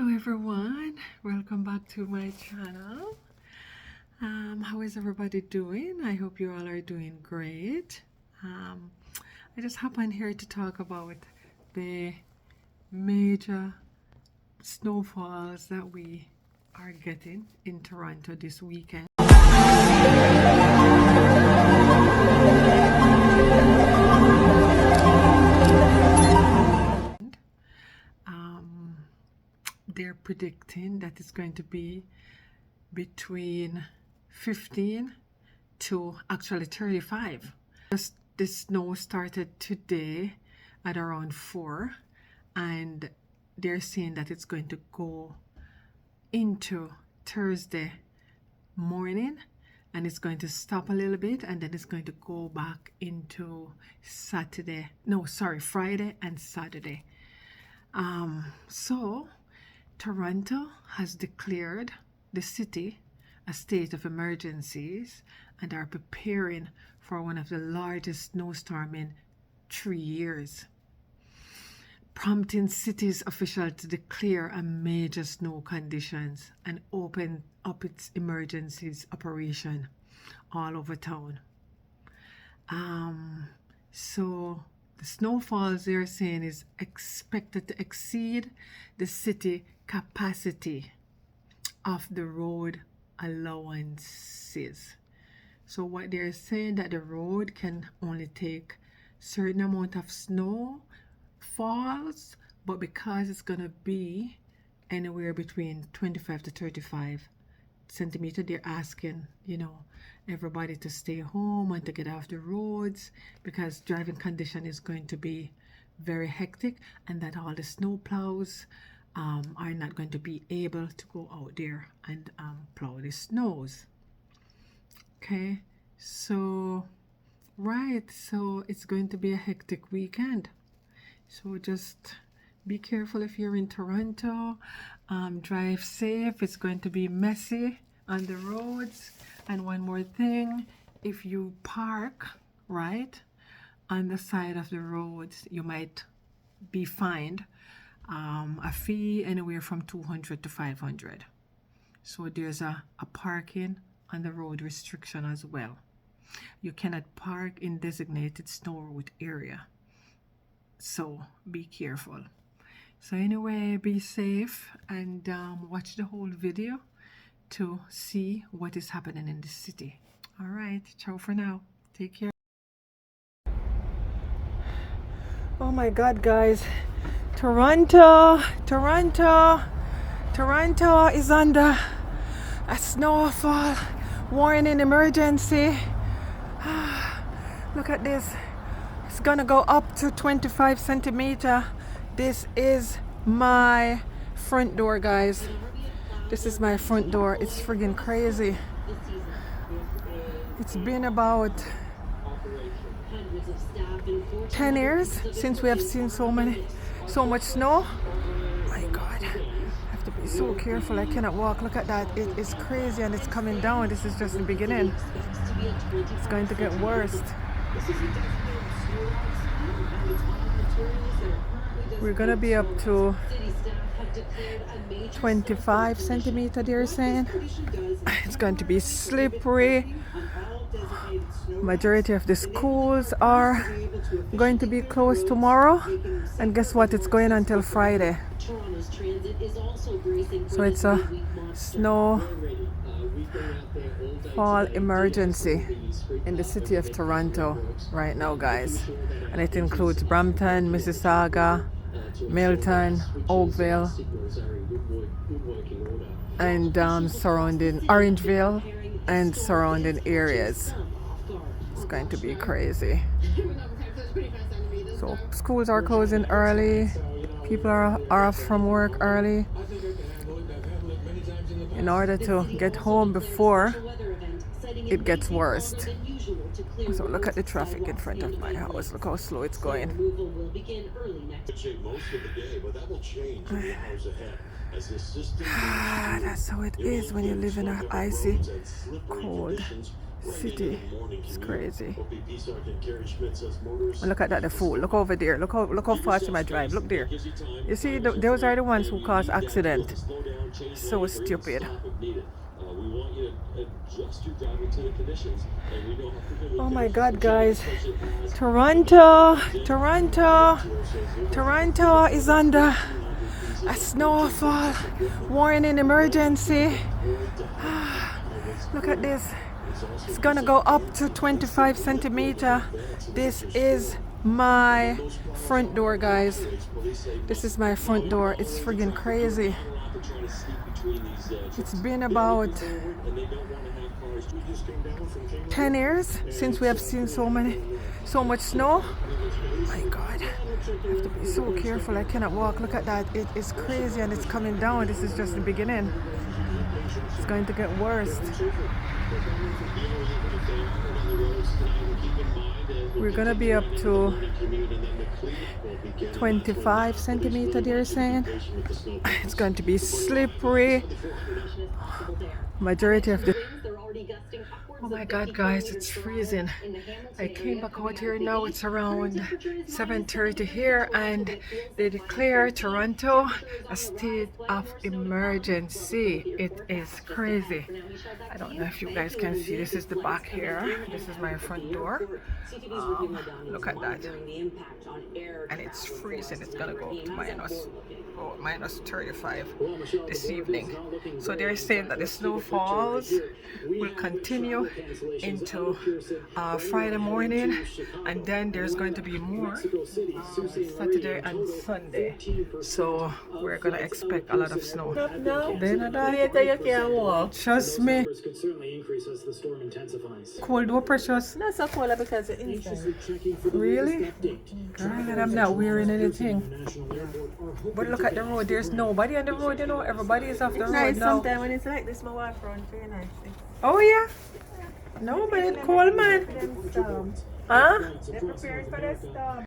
Hello everyone, welcome back to my channel. How is everybody doing? I hope you all are doing great. I just happened here to talk about the major snowfalls that we are getting in Toronto this weekend. They're predicting that it's going to be between 15 to actually 35. Just the snow started today at around 4, and they're saying that it's going to go into Thursday morning, and it's going to stop a little bit, and then it's going to go back into Friday and Saturday. So Toronto has declared the city a state of emergencies and are preparing for one of the largest snowstorms in 3 years, prompting city's officials to declare a major snow conditions and open up its emergencies operation all over town. So the snowfalls they're saying is expected to exceed the city capacity of the road allowances. So what they're saying that the road can only take certain amount of snow falls, but because it's gonna be anywhere between 25 to 35 centimeters, they're asking everybody to stay home and to get off the roads because driving condition is going to be very hectic, and that all the snow plows are not going to be able to go out there and plow the snows. Okay, so it's going to be a hectic weekend, so just be careful if you're in Toronto. Drive safe. It's going to be messy on the roads. And one more thing, if you park right on the side of the roads, you might be fined a fee anywhere from $200 to $500. So there's a parking on the road restriction as well. You cannot park in designated snow road area, so be careful. So anyway, be safe and watch the whole video to see what is happening in the city. All right, ciao for now. Take care. Oh my God, guys. Toronto is under a snowfall warning emergency. Look at this. It's gonna go up to 25 centimeters. This is my front door, guys. This is my front door. It's friggin' crazy. It's been about 10 years since we have seen so much snow. My God, I have to be so careful. I cannot walk. Look at that. It is crazy and it's coming down. This is just the beginning. It's going to get worse. We're gonna be up to 25 centimeters, they're saying. It's going to be slippery. Majority of the schools are going to be closed tomorrow, and guess what, it's going until Friday. So it's a snowfall emergency in the city of Toronto right now, guys, and it includes Brampton, Mississauga, Milton, Oakville, and surrounding Orangeville and surrounding areas. It's going to be crazy. So schools are closing early. People are off from work early in order to get home before it gets worse. So look at the traffic in front of my house. Look how slow it's going. That's how it is when you live in an icy, cold city. It's crazy. Look at that, the fool. Look over there. Look how fast you might drive. Look there. You see, those are the ones who cause accident. So stupid. Oh my God, guys. Toronto is under a snowfall warning emergency. Look at this. It's gonna go up to 25 centimeter. This is my front door, guys. This is my front door. It's friggin' crazy. It's been about 10 years since we have seen so much snow. My God, I have to be so careful. I cannot walk. Look at that. It is crazy and it's coming down. This is just the beginning. It's going to get worse. We're gonna be up to 25 centimeter, they're saying. It's going to be slippery. Majority of the... Oh my God, guys, it's freezing. I came back out here now. It's around 7:30 here, and they declare Toronto a state of emergency. It is crazy. I don't know if you guys can see. This is the back here. This is my front door. Look at that. And it's freezing. It's gonna go up to minus 35 this evening. So they're saying that the snowfalls will continue into Friday morning, and then there's going to be more Saturday and Sunday. So we're gonna expect a lot of snow. Later you can walk. Trust me. Cold, what precious? Not so cold because it's inside. Really? Girl, I'm not wearing anything. But look at the road. There's nobody on the road, you know. Everybody is off the road Nice now. sometimes when it's like this, my wife run very nice. Oh yeah. No man, cold man. Them storm. Huh? They're preparing for the storm.